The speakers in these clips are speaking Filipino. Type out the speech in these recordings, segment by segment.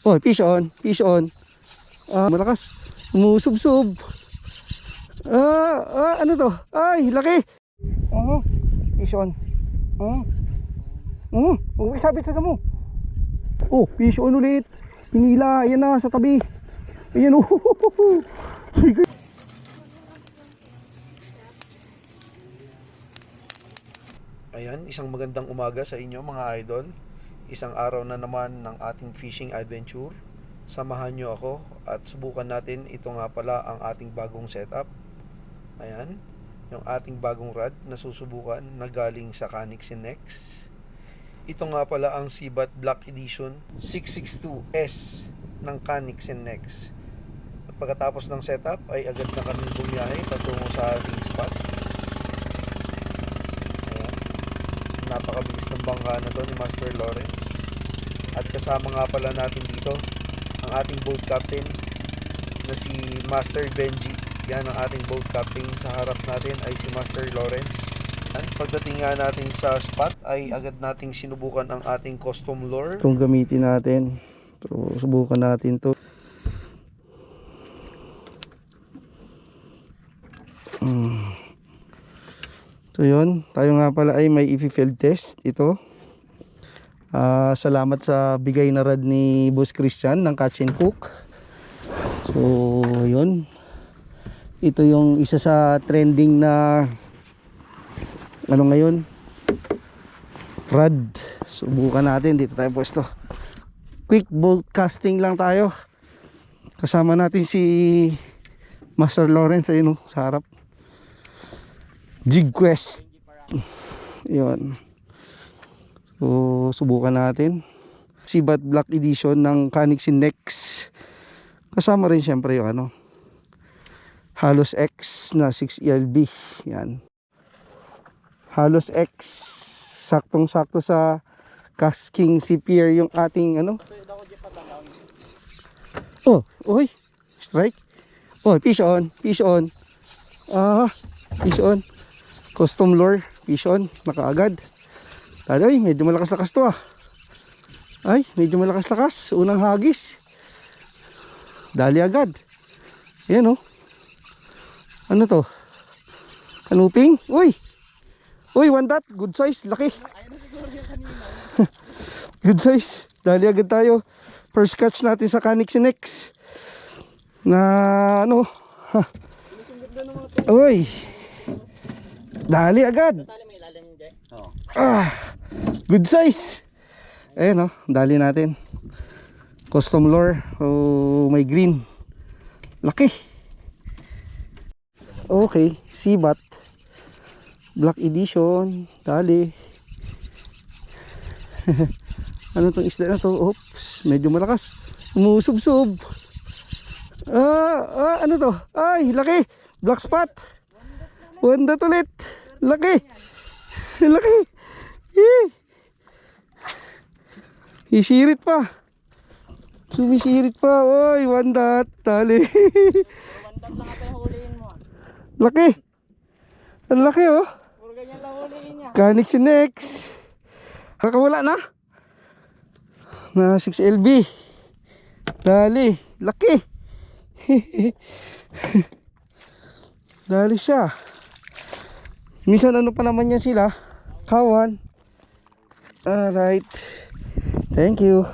Oh, fish on, fish on. Malakas. Sumusubsob. Ano to? Ay, laki. Fish on. Huwag sabit sa damo. Oh, fish on ulit. Hinila, ayan na sa tabi. Ayan oh. Ayan, isang magandang umaga sa inyo mga idol. Isang araw na naman ng ating fishing adventure. Samahan nyo ako at subukan natin. Ito nga pala ang ating bagong setup. Ayan, yung ating bagong rod na susubukan na galing sa Canix and Nex. Ito nga pala ang Seabat Black Edition 662S ng Canix and Nex. At pagkatapos ng setup ay agad na kami bumiyahe patungo sa ating spot. Napakabilis ng bangka na to ni Master Lawrence. At kasama nga pala natin dito ang ating boat captain na si Master Benji. Yan ang ating boat captain. Sa harap natin ay si Master Lawrence. At pagdating nga natin sa spot ay agad nating sinubukan ang ating custom lure. Itong gamitin natin. So, subukan natin to. So yun, tayo nga pala ay may i-field test ito. Salamat sa bigay na rod ni Boss Christian ng Catch and Cook. So yun, ito yung isa sa trending na ano ngayon, rod. Subukan natin, dito tayo pwesto. Quick boat casting lang tayo. Kasama natin si Master Lawrence ayun sa harap. Jig Quest. Yun. So, subukan natin. Seabat Black Edition ng Canix and Nex. Kasama rin syempre yung Halos X na 6ELB. Yan. Halos X. Saktong-sakto sa casking CPR yung ating Oh, oy. Strike. Oh, fish on. Fish on. Fish on. Custom lure, fish on, nakaagad. Ay, medyo malakas-lakas to Ay, medyo malakas-lakas. Unang hagis. Dali agad. Ayan Ano to? Kanuping? Uy! Uy, one dot. Good size, laki. Good size. Dali agad tayo. First catch natin sa Canix and Nex. Na Uy! Dali agad. Good size. Ayan dali natin. Custom lure. Oh, may green. Laki. Okay, Seabat Black Edition. Dali. Ano tong isda na to? Oops, medyo malakas. Umusubsob. Ano to? Ay, laki. Black spot. Wanda ulit. Laki. Laki. Isirit pa. Sumisirit pa. Oy, wanda. Dali. Laki. Ang laki Puro ganyan lang huliin niya. Canix and Nex. Kakawala na. Na 6LB. Dali. Laki. Dali siya. Minsan pa naman yan sila. Kawan. Alright. Thank you.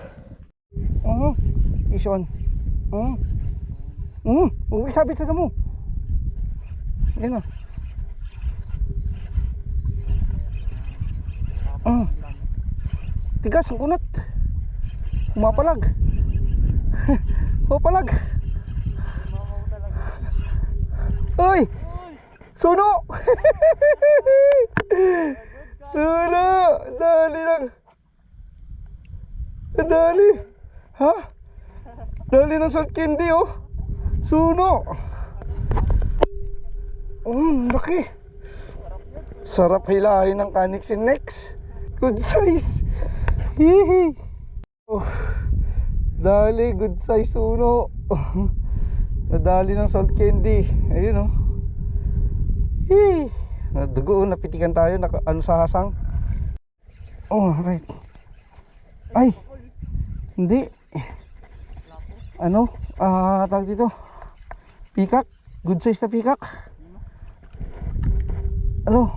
Fish on. Huwag sabit sa damo. Ayan tigas ang kunat. Umapalag. Umapalag. Uy! Suno! Suno! Dali lang. Dali. Ha? Dali ng salt candy Suno. Laki. Sarap hilahin ng Canix and Nex. Good size. Hihi. Dali, good size suno. Nadali ng salt candy. Ayun Dugo, napitikan tayo sa hasang. Oh, right. Ay. Hindi. ano, tawag dito, peacock, good size na peacock. Ano,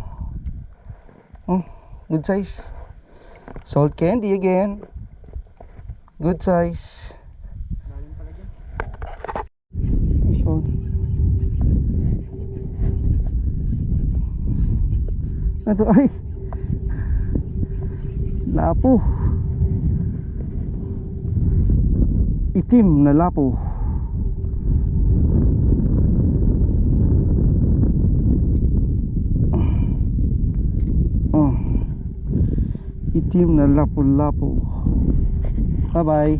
good size. Salt candy again, good size. So, ito ay lapo, itim na lapo. Itim na lapo-lapo. Bye bye.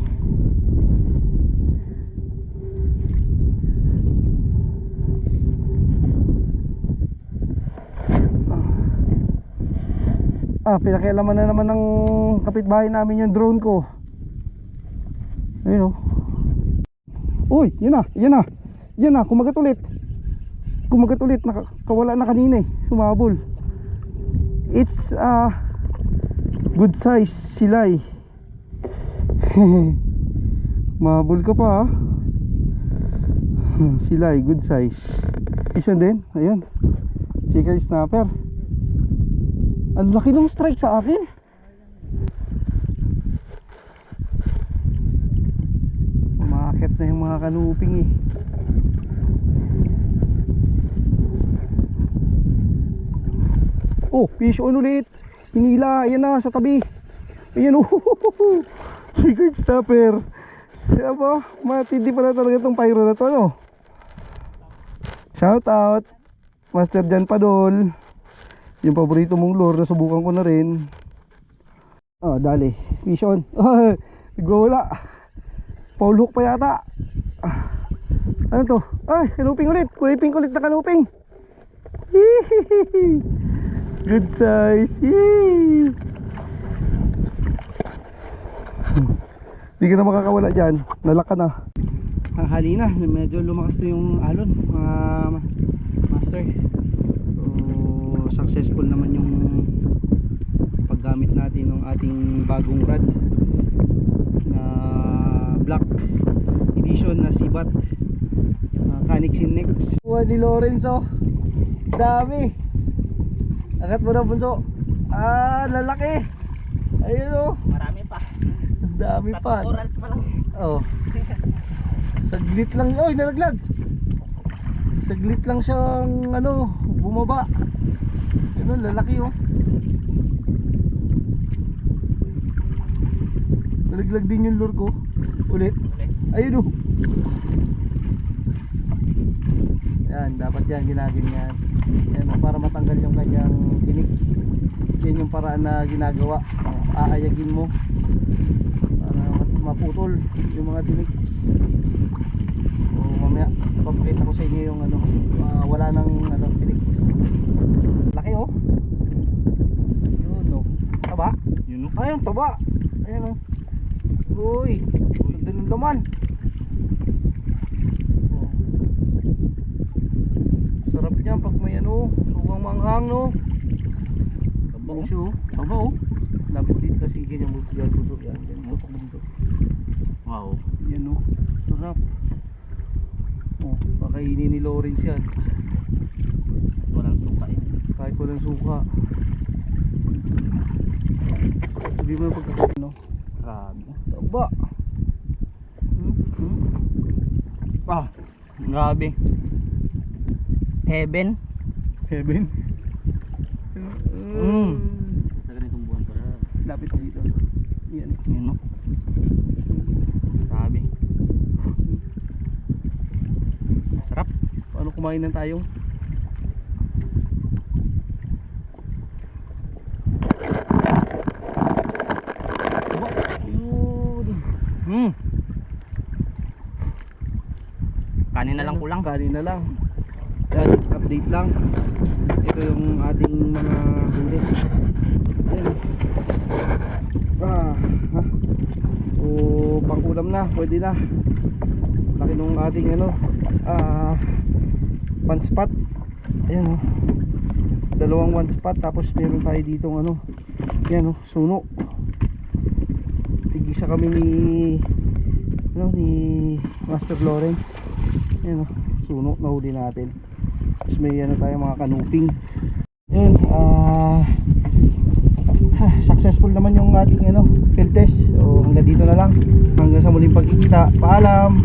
Pinakialaman na naman ng kapitbahay namin yung drone ko. Ayun, oh. Uy, yan na, yan na. Yan na, kumagat ulit. Kumagat ulit, nakawala na kanina eh. Sumabol. It's good size silay. Mabul ka pa, ah. Silay, good size. Isyon din, ayun. Chicken snapper. Ang laki ng strike sa akin. Umaakit na yung mga kanuping eh. Oh, fish on ulit. Hinila, ayan na sa tabi. Ayan, oh. Chicken snapper. Saba, matindi pala talaga itong pyro na to, ano? Shout out Master Jan Padol. Yung paborito mong lure, nasubukan ko na rin. Dali, fish on. Nagwawala. Paul hook pa yata. Ano to? Ay, kanuping ulit. Kuliping ulit na kanuping. Good size. Hindi ka na makakawala dyan. Nalaka na. Tanghali na. Medyo lumakas na yung alon, master. So, successful naman yung paggamit natin ng ating bagong rod na black edition na Sibat, Canixin Nex. Ni Lorenzo, dami. Angat mo na, bunso. Lalaki. Ayun, oh. Marami pa. Dami pa. Orals pa lang. Oh. Saglit lang. Oy, nalaglag. Saglit lang siyang bumaba. Ayun, lalaki, oh. Nalaglag din yung lure ko. Ulit. Ayun, oh. Yan, dapat yan ginaganyan. Yan, para matanggal yung kanyang tinik. Yan yung paraan na ginagawa. Aayagin mo para maputol yung mga tinik. So mamaya papakita ko sa inyo yung wala nang tinik. Laki, oh. Yun, oh. Taba? Yun, oh. Ayun, taba. Ayun, oh. Uy, ganda ng laman. Sarap niya pag may sugang manghang, no. Tabang siya, oh. Taba, oh. Lapit din kasi ganyan mo yan, buto yan. Wow. Yan, oh. Sarap. Oh, pakainin ni Lawrence yan. Walang suka eh. Kahit walang suka. Hindi mo pagkakain, no. Grabe. Taba. Grabe. Heaven. Heaven. Sa ganitong buwan para. Lapit dito. Yan. Yun, no? Grabe. Sarap. Paano kumain ng tayong? Yun. Kanin na lang kulang. Kanin na lang. Yan, update lang. Ito yung ating mga huli. Ayan. O pang ulam na, pwede na. Laki nung ating one spot. Ayan, oh. Dalawang one spot, tapos meron tayo ditong yan, oh, suno. Tigisa kami ni Master Lawrence. Ayan o, suno, nahuli natin. Tapos may ano tayo mga kanuping. Ayun, successful naman yung ating field test. So hanggang dito na lang. Hanggang sa muling pagkikita. Paalam!